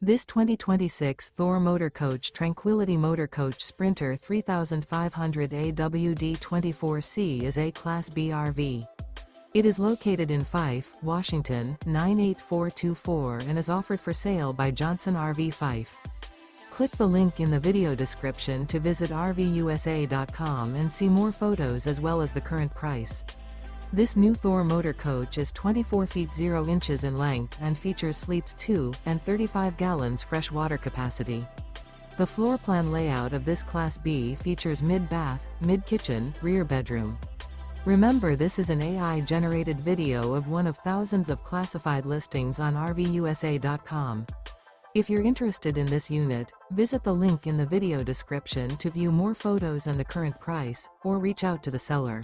This 2026 Thor Motor Coach Tranquility Motor Coach Sprinter 3500 AWD-24C is a Class B RV. It is located in Fife, Washington, 98424 and is offered for sale by Johnson RV Fife. Click the link in the video description to visit RVUSA.com and see more photos as well as the current price. This new Thor Motor Coach is 24 feet 0 inches in length and features sleeps 2 and 35 gallons fresh water capacity. The floor plan layout of this Class B features mid-bath, mid-kitchen, rear bedroom. Remember, this is an AI-generated video of one of thousands of classified listings on RVUSA.com. If you're interested in this unit, visit the link in the video description to view more photos and the current price, or reach out to the seller.